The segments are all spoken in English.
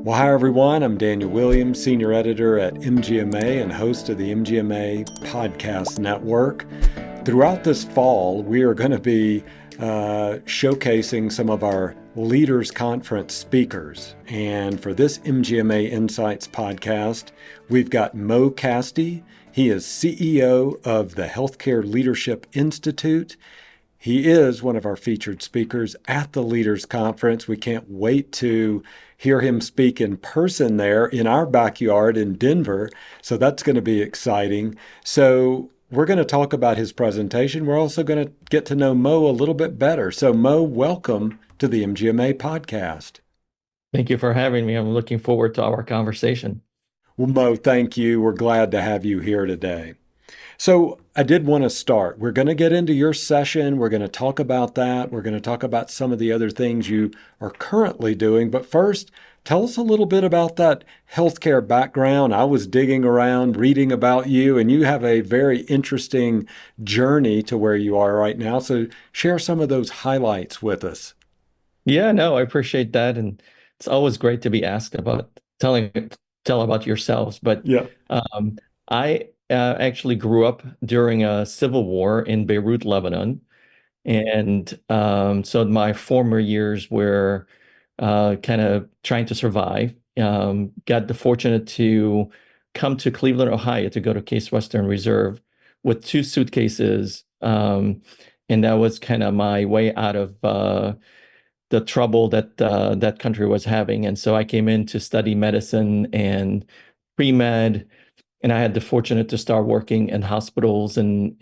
Well, hi everyone. I'm Daniel Williams, senior editor at MGMA and host of the MGMA Podcast Network. Throughout this fall, we are going to be showcasing some of our Leaders Conference speakers. And for this MGMA Insights podcast, we've got Mo Kasti. He is CEO of the Healthcare Leadership Institute. He is one of our featured speakers at the Leaders Conference. We can't wait to hear him speak in person there in our backyard in Denver. So that's going to be exciting. So we're going to talk about his presentation. We're also going to get to know Mo a little bit better. So Mo, welcome to the MGMA podcast. Thank you for having me. I'm looking forward to our conversation. Well, Mo, thank you. We're glad to have you here today. So I did want to start. We're going to get into your session. We're going to talk about that. We're going to talk about some of the other things you are currently doing. But first, tell us a little bit about that healthcare background. I was digging around, reading about you, and you have a very interesting journey to where you are right now. So share some of those highlights with us. Yeah, no, I appreciate that. And it's always great to be asked about tell about yourselves. But Yeah. I actually grew up during a civil war in Beirut, Lebanon. And so my former years were kind of trying to survive. Got the fortunate to come to Cleveland, Ohio to go to Case Western Reserve with two suitcases. And that was kind of my way out of the trouble that that country was having. And so I came in to study medicine and pre-med, and I had the fortunate to start working in hospitals, and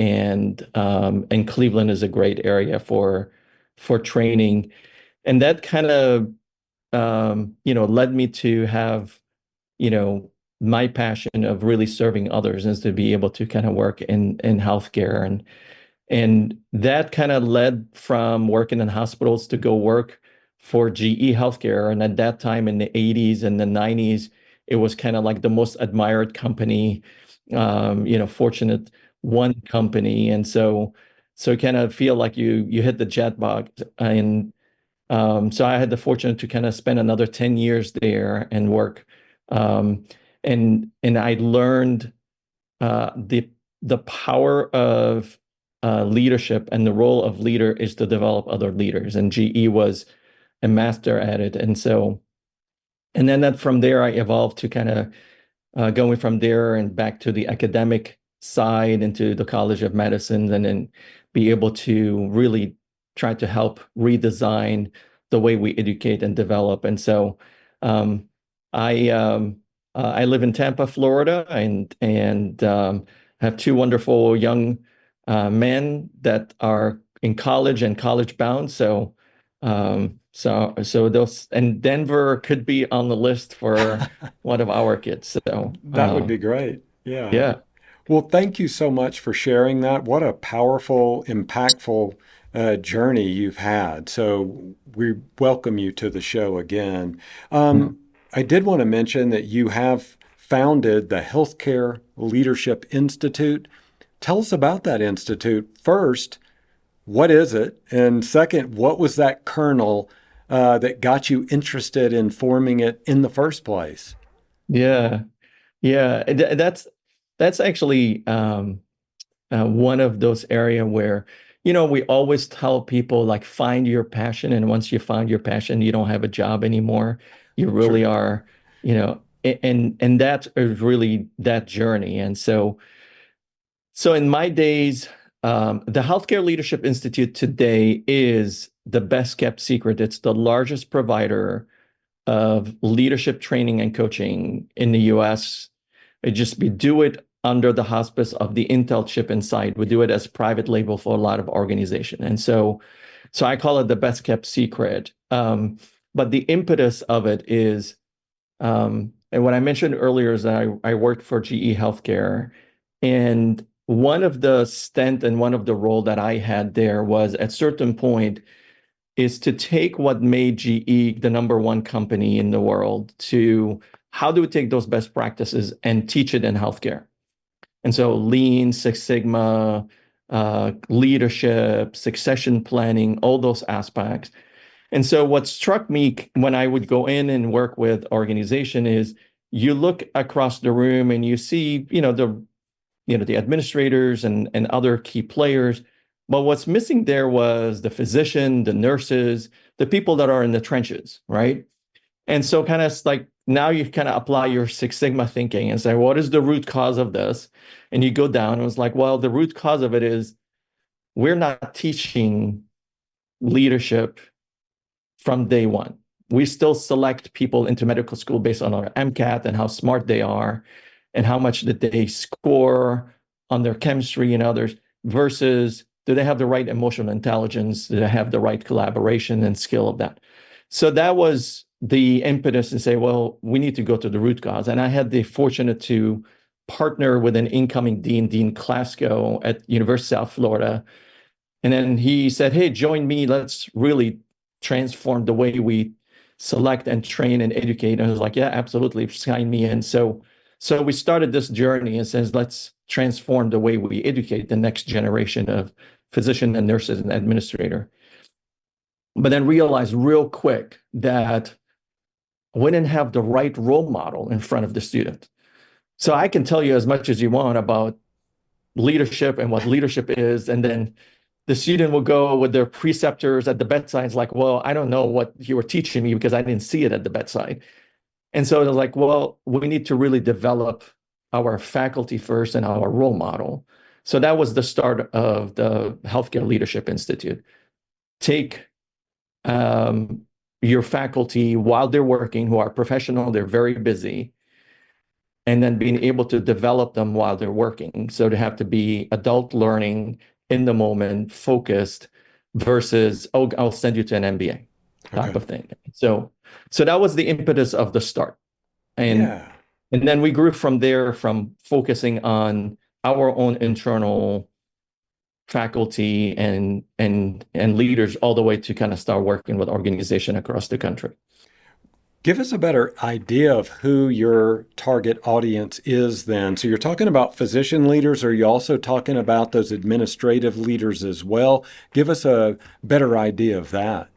Cleveland is a great area for training. And that kind of led me to have, my passion of really serving others is to be able to kind of work in healthcare. And that kind of led from working in hospitals to go work for GE Healthcare. And at that time in the 80s and the 90s, it was kind of like the most admired company, fortunate one company. And so kind of feel like you hit the jackpot. And so I had the fortune to kind of spend another 10 years there and work. And I learned the power of leadership, and the role of leader is to develop other leaders. And GE was a master at it. And then that from there, I evolved to kind of going from there and back to the academic side into the College of Medicine, and then be able to really try to help redesign the way we educate and develop. And so I live in Tampa, Florida, and have two wonderful young men that are in college and college bound. So those, and Denver could be on the list for one of our kids. So That would be great. Yeah. yeah. Well, thank you so much for sharing that. What a powerful, impactful journey you've had. So we welcome you to the show again. I did want to mention that you have founded the Healthcare Leadership Institute. Tell us about that institute. First, what is it? And second, what was that kernel that got you interested in forming it in the first place? Yeah. Yeah. That's actually one of those areas where, we always tell people like find your passion. And once you find your passion, you don't have a job anymore. You really True. are, and that is really that journey. And so in my days, the Healthcare Leadership Institute today is the best kept secret. It's the largest provider of leadership training and coaching in the US. We do it under the hospice of the Intel chip inside. We do it as private label for a lot of organization. And so I call it the best kept secret. But the impetus of it is, and what I mentioned earlier is that I worked for GE Healthcare, and one of the stint and one of the role that I had there was at certain point is to take what made GE the number one company in the world to how do we take those best practices and teach it in healthcare. And so Lean, Six Sigma, leadership, succession planning, all those aspects. And so what struck me when I would go in and work with organization is you look across the room and you see, the administrators and other key players. But what's missing there was the physician, the nurses, the people that are in the trenches, right? And so kind of like now you kind of apply your Six Sigma thinking and say, what is the root cause of this? And you go down and it's like, well, the root cause of it is we're not teaching leadership from day one. We still select people into medical school based on our MCAT and how smart they are and how much did they score on their chemistry and others versus do they have the right emotional intelligence? Do they have the right collaboration and skill of that? So that was the impetus and say, well, we need to go to the root cause. And I had the fortunate to partner with an incoming dean, Dean Klasko at University of South Florida. And then he said, hey, join me. Let's really transform the way we select and train and educate. And I was like, yeah, absolutely, sign me in. So we started this journey and says, let's transform the way we educate the next generation of physician and nurses and administrator. But then realized real quick that we didn't have the right role model in front of the student. So I can tell you as much as you want about leadership and what leadership is, and then the student will go with their preceptors at the bedside. It's like, well, I don't know what you were teaching me because I didn't see it at the bedside. And so they're like, well, we need to really develop our faculty first and our role model. So that was the start of the Healthcare Leadership Institute. Take your faculty while they're working, who are professional, they're very busy, and then being able to develop them while they're working. So they have to be adult learning in the moment, focused, versus, oh, I'll send you to an MBA type of thing. So that was the impetus of the start. And then we grew from there, from focusing on our own internal faculty and leaders all the way to kind of start working with organization across the country. Give us a better idea of who your target audience is then. So you're talking about physician leaders, or are you also talking about those administrative leaders as well? Give us a better idea of that.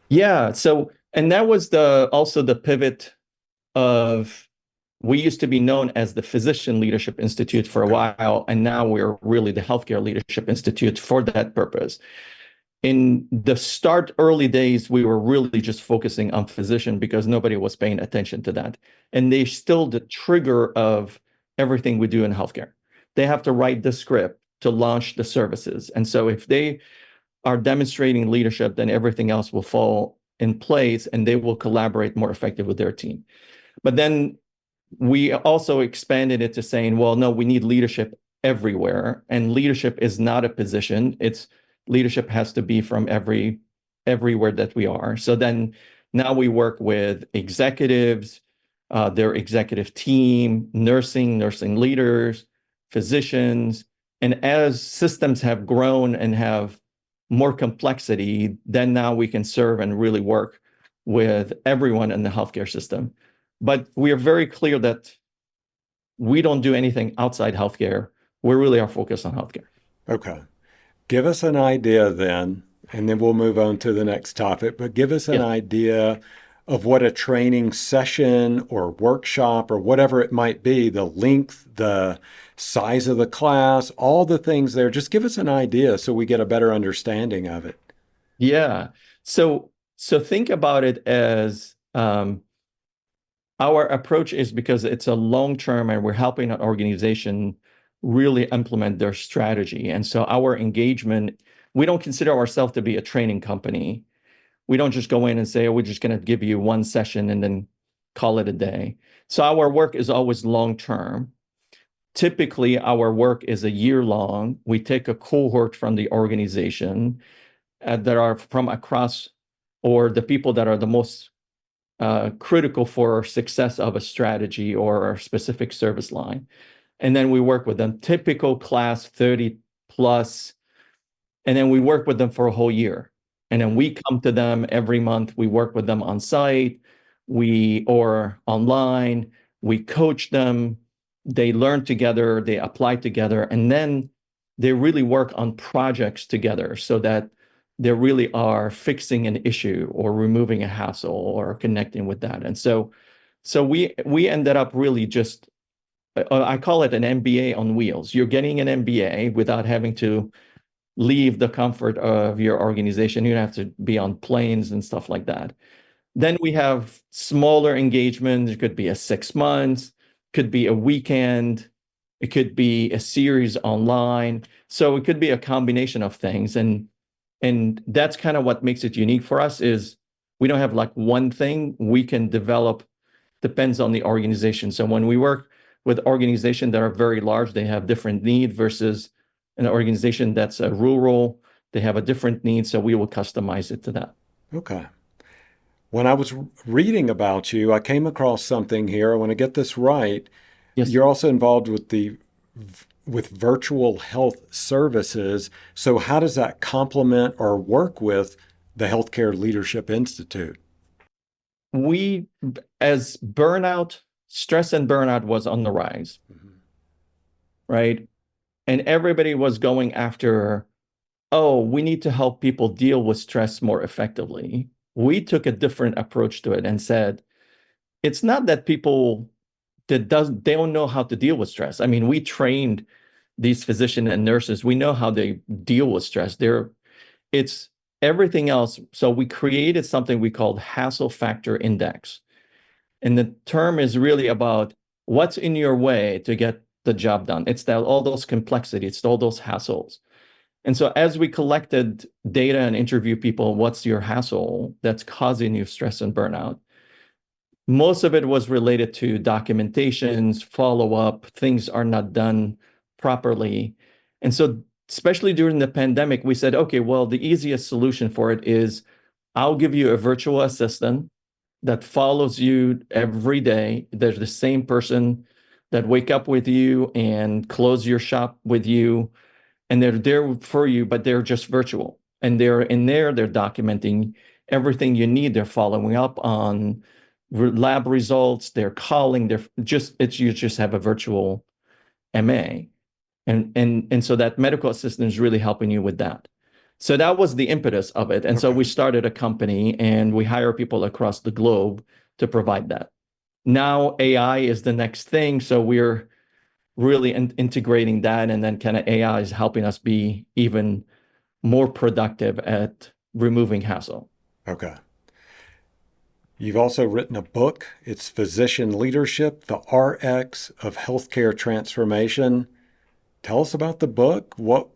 Yeah. So, and that was also the pivot of, we used to be known as the Physician Leadership Institute for a while, and now we're really the Healthcare Leadership Institute for that purpose. In the early days, we were really just focusing on physician because nobody was paying attention to that. And they still the trigger of everything we do in healthcare. They have to write the script to launch the services. And so if they are demonstrating leadership, then everything else will fall in place and they will collaborate more effectively with their team. But then we also expanded it to saying, well, no, we need leadership everywhere. And leadership is not a position. Leadership has to be from everywhere that we are. So then now we work with executives, their executive team, nursing leaders, physicians. And as systems have grown and have more complexity, then now we can serve and really work with everyone in the healthcare system. But we are very clear that we don't do anything outside healthcare. We really are focused on healthcare. Okay. Give us an idea then, and then we'll move on to the next topic, but give us an idea of what a training session or workshop or whatever it might be, the length, the size of the class, all the things there. Just give us an idea so we get a better understanding of it. Yeah. So think about it as our approach is, because it's a long-term and we're helping an organization really implement their strategy. And so our engagement, we don't consider ourselves to be a training company. We don't just go in and say, oh, we're just going to give you one session and then call it a day. So our work is always long-term. Typically, our work is a year long. We take a cohort from the organization that are from across, or the people that are the most critical for success of a strategy or a specific service line. And then we work with them, typical class 30 plus, and then we work with them for a whole year. And then we come to them every month. We work with them on site, or online. We coach them. They learn together, they apply together, and then they really work on projects together so that they really are fixing an issue or removing a hassle or connecting with that. And so we ended up really just I call it an MBA on wheels. You're getting an MBA without having to leave the comfort of your organization. You don't have to be on planes and stuff like that. Then we have smaller engagements. It could be a 6 months, could be a weekend, it could be a series online. So it could be a combination of things. And that's kind of what makes it unique for us is we don't have like one thing we can develop, depends on the organization. So when we work with organizations that are very large, they have different need versus an organization that's a rural, they have a different need. So we will customize it to that. Okay. When I was reading about you, I came across something here. I want to get this right. Yes. You're also involved with virtual health services. So how does that complement or work with the Healthcare Leadership Institute? We, as stress and burnout was on the rise, right? And everybody was going after, oh, we need to help people deal with stress more effectively. We took a different approach to it and said, it's not that people they don't know how to deal with stress. I mean, we trained these physicians and nurses. We know how they deal with stress. It's everything else. So we created something we called hassle factor index. And the term is really about what's in your way to get the job done. It's all those complexities, it's all those hassles. And so as we collected data and interview people, what's your hassle that's causing you stress and burnout? Most of it was related to documentations, follow-up, things are not done properly. And so especially during the pandemic, we said, okay, well, the easiest solution for it is I'll give you a virtual assistant that follows you every day. They're the same person that wake up with you and close your shop with you. And they're there for you, but they're just virtual. And they're in there, they're documenting everything you need. They're following up on lab results. They're calling, you just have a virtual MA. And so that medical assistant is really helping you with that. So that was the impetus of it. And so we started a company and we hire people across the globe to provide that. Now AI is the next thing. So we're really integrating that, and then kind of AI is helping us be even more productive at removing hassle. Okay. You've also written a book. It's Physician Leadership, the RX of Healthcare Transformation. Tell us about the book. What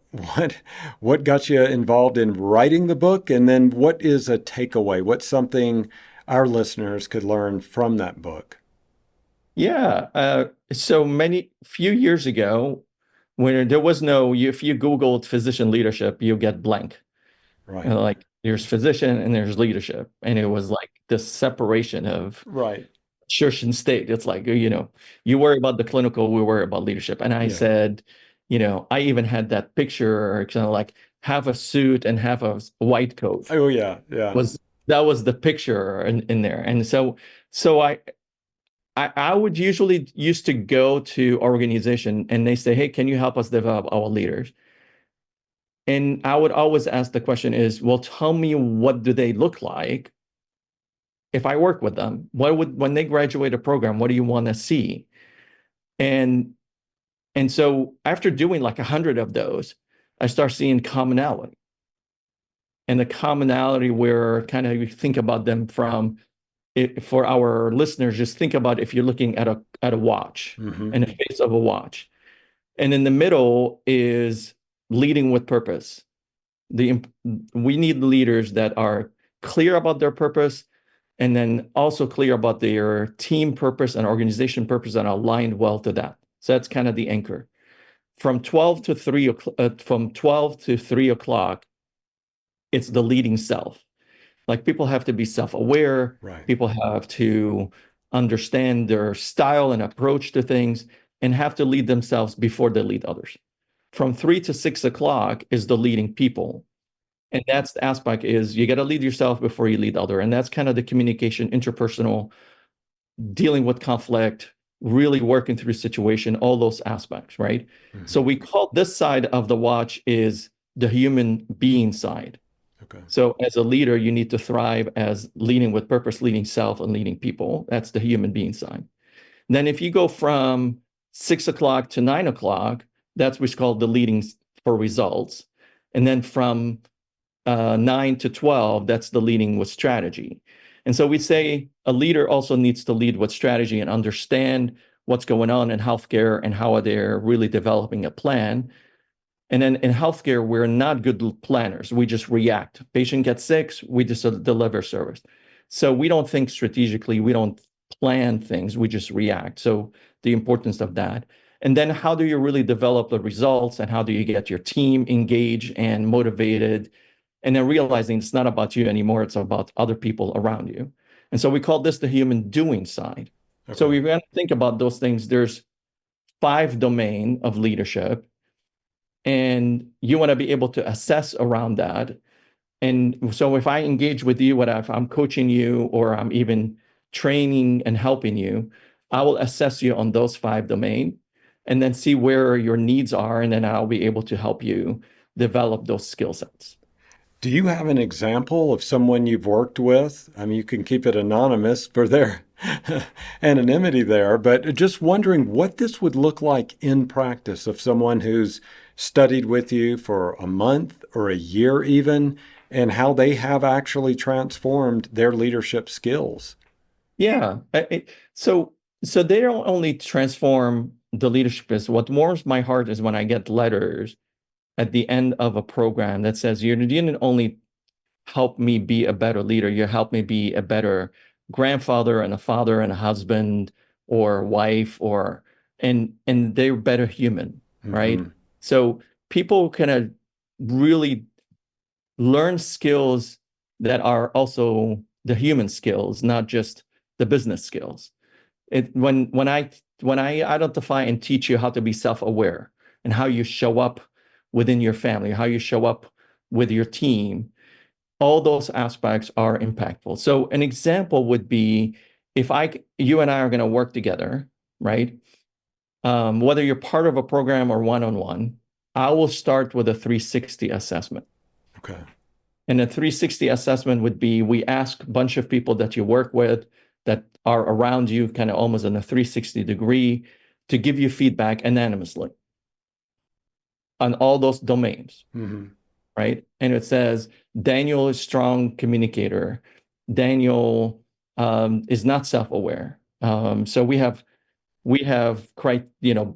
got you involved in writing the book? And then what is a takeaway? What's something our listeners could learn from that book? Yeah. So few years ago, when there was if you Googled physician leadership, you get blank. Right. Like there's physician and there's leadership. And it was like this separation of right. church and state. It's like, you worry about the clinical, we worry about leadership. And I said, I even had that picture, kind of like have a suit and have a white coat. Oh yeah. Yeah. That was the picture in there. And so I would usually used to go to organization and they say, hey, can you help us develop our leaders? And I would always ask the question is, well, tell me, what do they look like if I work with them? When they graduate a program, what do you want to see? And so after doing like 100 of those, I start seeing commonality. And the commonality where kind of you think about them from, for our listeners, just think about if you're looking at a watch and the face of a watch. And in the middle is leading with purpose. We need leaders that are clear about their purpose and then also clear about their team purpose and organization purpose and aligned well to that. So that's kind of the anchor. From 12 to 3 o'clock, it's the leading self. Like people have to be self-aware. Right. People have to understand their style and approach to things and have to lead themselves before they lead others. From 3 to 6 o'clock is the leading people. And that's the aspect is you got to lead yourself before you lead other. And that's kind of the communication, interpersonal, dealing with conflict, really working through situation, all those aspects, right? So we call this side of the watch is the human being side. Okay. So as a leader, you need to thrive as leading with purpose, leading self, and leading people. That's the human being side. Then if you go from 6 o'clock to 9 o'clock, that's what's called the leading for results. And then from 9 to 12, that's the leading with strategy. And so we say a leader also needs to lead with strategy and understand what's going on in healthcare and how they're really developing a plan. And then in healthcare, we're not good planners. We just react. Patient gets sick, we just deliver service. So we don't think strategically. We don't plan things. We just react. So the importance of that. And then how do you really develop the results, and how do you get your team engaged and motivated? And then realizing it's not about you anymore. It's about other people around you. And so we call this the human doing side. Okay. So we're going to think about those things. There's 5 domains of leadership. And you want to be able to assess around that. And so if I engage with you, if I'm coaching you or I'm even training and helping you, I will assess you on those 5 domains and then see where your needs are. And then I'll be able to help you develop those skill sets. Do you have an example of someone you've worked with? I mean, you can keep it anonymous for their anonymity there, but just wondering what this would look like in practice of someone who's studied with you for a month or a year even, and how they have actually transformed their leadership skills. Yeah. So they don't only transform the leadership. What warms my heart is when I get letters at the end of a program that says, you didn't only help me be a better leader, you helped me be a better grandfather and a father and a husband or wife, and they're better human, right? Mm-hmm. So people can really learn skills that are also the human skills, not just the business skills. When I identify and teach you how to be self-aware and how you show up within your family, how you show up with your team, all those aspects are impactful. So an example would be if you and I are going to work together, right? Whether you're part of a program or one-on-one, I will start with a 360 assessment. Okay. And a 360 assessment would be, we ask a bunch of people that you work with that are around you, kind of almost in a 360 degree, to give you feedback anonymously on all those domains, Mm-hmm. right? And it says, Daniel is a strong communicator. Daniel is not self-aware. So we have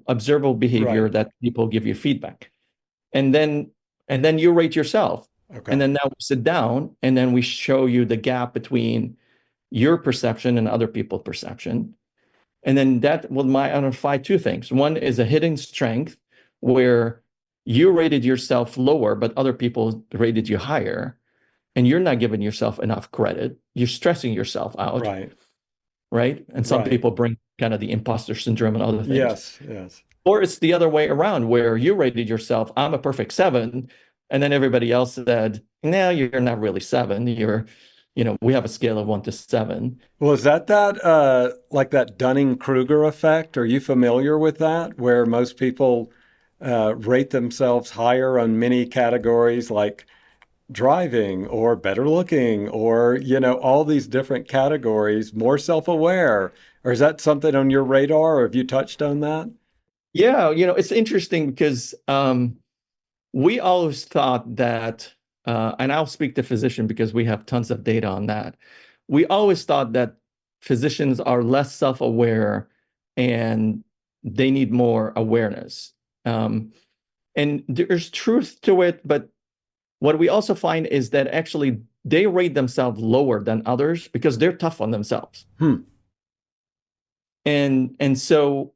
observable behavior, Right. that people give you feedback. And then you rate yourself. Okay. And then now we sit down and then we show you the gap between your perception and other people's perception. And then that will identify 2 things. One is a hidden strength where you rated yourself lower, but other people rated you higher, and you're not giving yourself enough credit. You're stressing yourself out. Right. And some people bring kind of the imposter syndrome and other things. Yes. Or it's the other way around, where you rated yourself, I'm a perfect 7. And then everybody else said, no, you're not really 7. We have a scale of 1 to 7. Well, is that like that Dunning-Kruger effect? Are you familiar with that, where most people rate themselves higher on many categories like driving or better looking or, all these different categories, more self-aware? Or is that something on your radar, or have you touched on that? Yeah, it's interesting because we always thought that, and I'll speak to physician because we have tons of data on that. We always thought that physicians are less self-aware and they need more awareness. And there's truth to it, but what we also find is that actually they rate themselves lower than others because they're tough on themselves. And so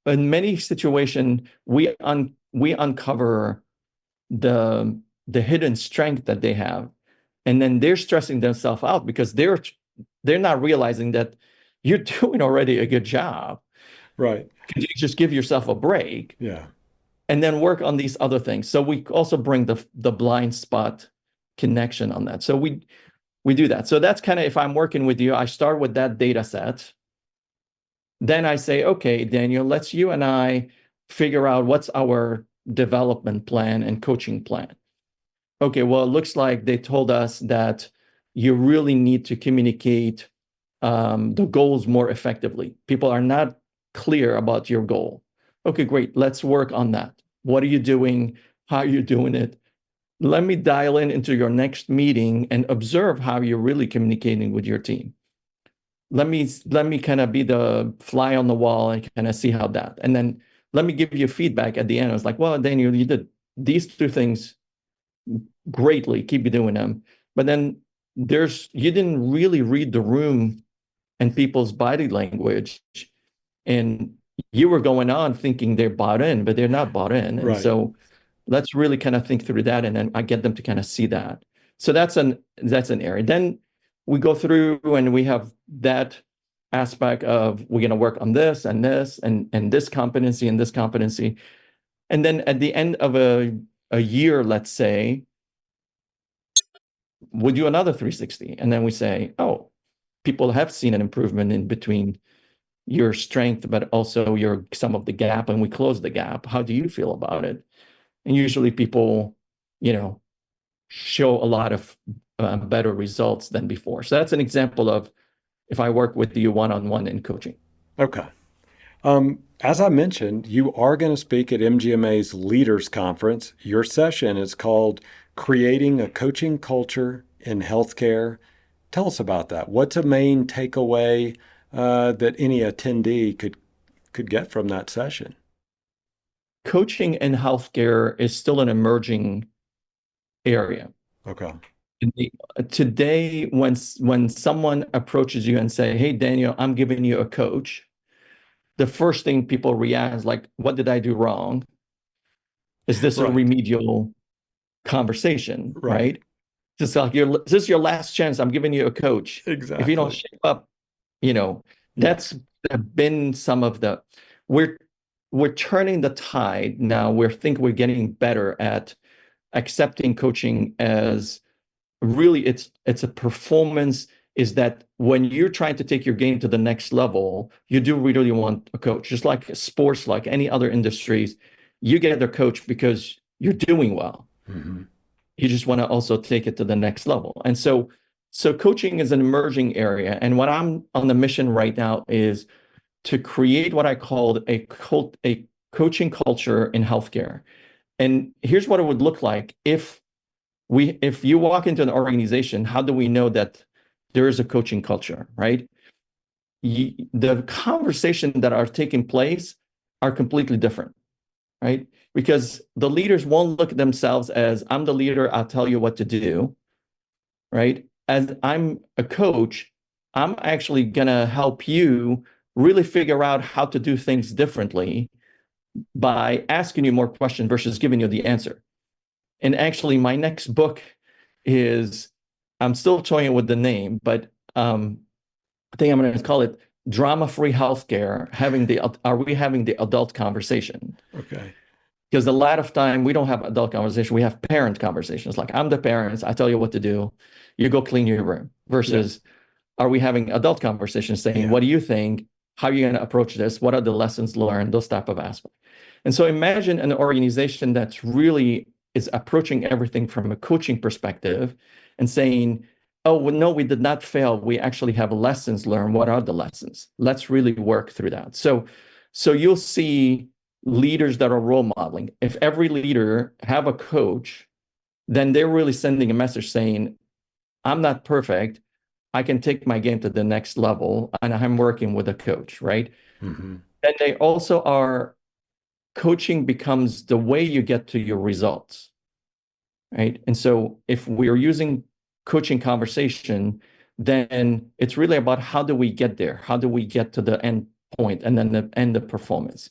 in many situations we uncover the hidden strength that they have, and then they're stressing themselves out because they're not realizing that you're doing already a good job. Right. Could you just give yourself a break? Yeah. And then work on these other things. So we also bring the blind spot connection on that. So we do that. So that's kind of, if I'm working with you, I start with that data set. Then I say, okay, Daniel, let's you and I figure out what's our development plan and coaching plan. okay, well, it looks like they told us that you really need to communicate the goals more effectively. People are not clear about your goal. Okay, great. Let's work on that. What are you doing? How are you doing it? Let me dial in into your next meeting and observe how you're really communicating with your team. Let me kind of be the fly on the wall and kind of see how that. And then let me give you feedback at the end. I was like, well, Daniel, you did these two things greatly. Keep doing them. But then you didn't really read the room and people's body language. And you were going on thinking they're bought in, but they're not bought in. And Right. so let's really kind of think through that. And then I get them to kind of see that. So that's an area. Then we go through and we have that aspect of we're going to work on this and this and this competency and this competency. And then at the end of a year, let's say, we do another 360. And then we say, oh, people have seen an improvement in between your strength, but also some of the gap, and we close the gap. How do you feel about it? And usually people, show a lot of better results than before. So that's an example of if I work with you one-on-one in coaching. Okay. As I mentioned, you are going to speak at MGMA's Leaders Conference. Your session is called Creating a Coaching Culture in Healthcare. Tell us about that. What's a main takeaway that any attendee could get from that session? Coaching in healthcare is still an emerging area. Okay. Today, when someone approaches you and say, hey, Daniel, I'm giving you a coach, the first thing people react is like, what did I do wrong? Is this a remedial conversation, right? Just like, this is your last chance. I'm giving you a coach. Exactly. If you don't shape up, that's been some of the, we're turning the tide now. We think we're getting better at accepting coaching as really it's a performance. Is that when you're trying to take your game to the next level, you do really want a coach. Just like sports, like any other industries, you get a coach because you're doing well. Mm-hmm. You just want to also take it to the next level. And so coaching is an emerging area. And what I'm on the mission right now is to create what I called a coaching culture in healthcare. And here's what it would look like if you walk into an organization. How do we know that there is a coaching culture, right? The conversations that are taking place are completely different, right? Because the leaders won't look at themselves as, I'm the leader, I'll tell you what to do, right? As I'm a coach, I'm actually going to help you really figure out how to do things differently by asking you more questions versus giving you the answer. And actually, my next book is, I'm still toying with the name, but I think I'm going to call it Drama-Free Healthcare, Are We Having the Adult Conversation? Okay. Because a lot of time we don't have adult conversation, we have parent conversations. Like, I'm the parents, I tell you what to do, you go clean your room. Versus, are we having adult conversations saying, what do you think? How are you going to approach this? What are the lessons learned? Those type of aspects. And so imagine an organization that's really is approaching everything from a coaching perspective and saying, oh, well, no, we did not fail. We actually have lessons learned. What are the lessons? Let's really work through that. So you'll see leaders that are role modeling. If every leader have a coach, then they're really sending a message saying, I'm not perfect. I can take my game to the next level, and I'm working with a coach, right? Mm-hmm. And they also are, coaching becomes the way you get to your results, right? And so if we're using coaching conversation, then it's really about how do we get there? How do we get to the end point and then the end of performance?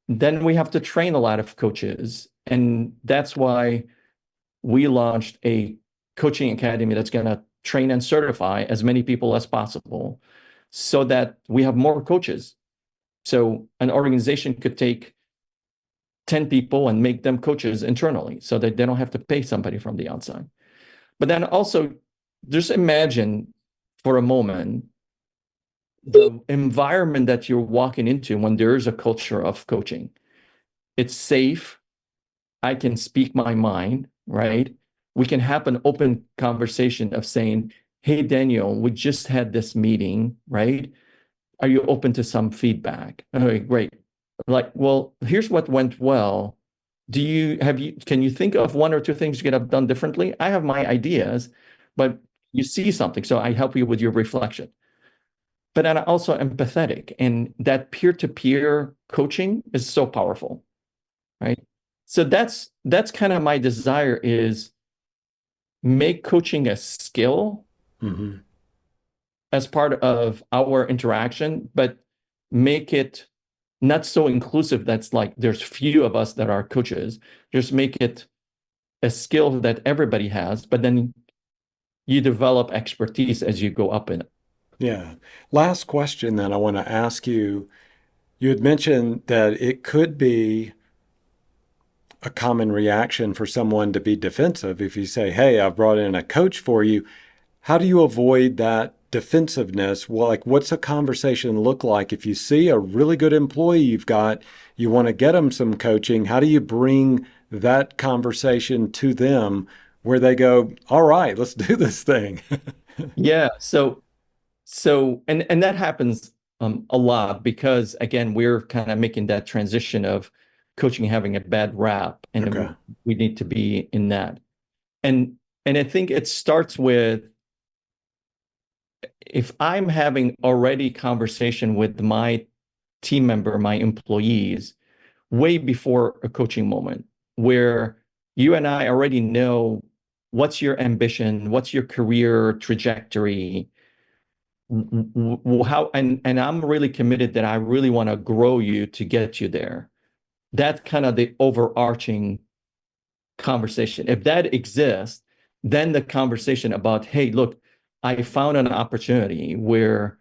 Then we have to train a lot of coaches. And that's why we launched a coaching academy that's going to train and certify as many people as possible so that we have more coaches. So an organization could take 10 people and make them coaches internally so that they don't have to pay somebody from the outside. But then also, just imagine for a moment the environment that you're walking into when there is a culture of coaching. It's safe. I can speak my mind, right? we can have an open conversation of saying, hey, Daniel, we just had this meeting, right? Are you open to some feedback? Okay, great. Like, well, here's what went well. Can you think of one or two things you could have done differently? I have my ideas, but you see something, so I help you with your reflection. But I'm also empathetic, and that peer-to-peer coaching is so powerful, right? So that's kind of my desire, is make coaching a skill as part of our interaction, but make it not so inclusive that's like there's few of us that are coaches. Just make it a skill that everybody has, but then you develop expertise as you go up in it. Yeah. Last question then I want to ask you. You had mentioned that it could be a common reaction for someone to be defensive if you say, hey, I've brought in a coach for you. How do you avoid that defensiveness? Well, like, what's a conversation look like if you see a really good employee you've got, you want to get them some coaching? How do you bring that conversation to them where they go, all right, let's do this thing? Yeah. And that happens a lot because, again, we're kind of making that transition of coaching having a bad rap, and Okay. we need to be in that. And I think it starts with, if I'm having already conversation with my team member, my employees, way before a coaching moment, where you and I already know what's your ambition, what's your career trajectory, how, and I'm really committed that I really want to grow you to get you there. That's kind of the overarching conversation. If that exists, then the conversation about, hey, look, I found an opportunity where,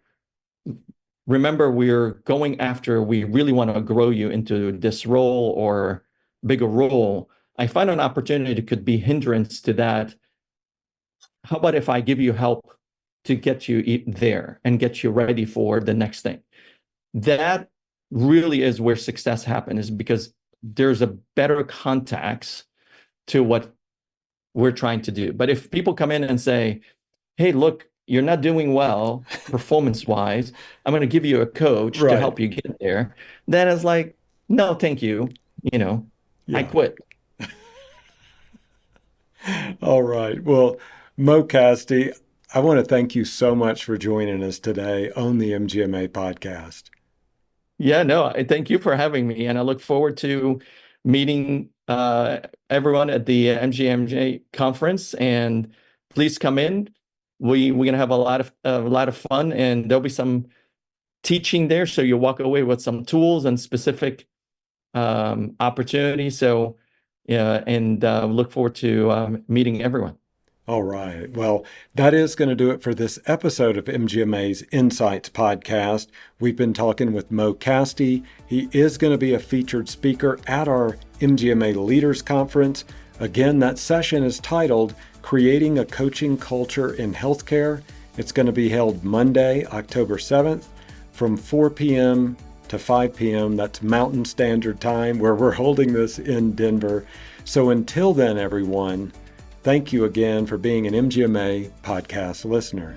remember, we're going after, we really want to grow you into this role or bigger role. I find an opportunity that could be hindrance to that. How about if I give you help to get you there and get you ready for the next thing? That really is where success happens, is because there's a better context to what we're trying to do. But if people come in and say, hey, look, you're not doing well performance-wise, I'm going to give you a coach to help you get there, then it's like, no, thank you. I quit. All right. Well, Mo Kasti, I want to thank you so much for joining us today on the MGMA podcast. Yeah, no, I thank you for having me, and I look forward to meeting everyone at the MGMA conference. And please come in. We're gonna have a lot of fun, and there'll be some teaching there, so you walk away with some tools and specific opportunities. So yeah, and look forward to meeting everyone. All right. Well, that is going to do it for this episode of MGMA's Insights Podcast. We've been talking with Mo Kasti. He is going to be a featured speaker at our MGMA Leaders Conference. Again, that session is titled Creating a Coaching Culture in Healthcare. It's going to be held Monday, October 7th from 4 p.m. to 5 p.m. That's Mountain Standard Time, where we're holding this in Denver. So until then, everyone, thank you again for being an MGMA podcast listener.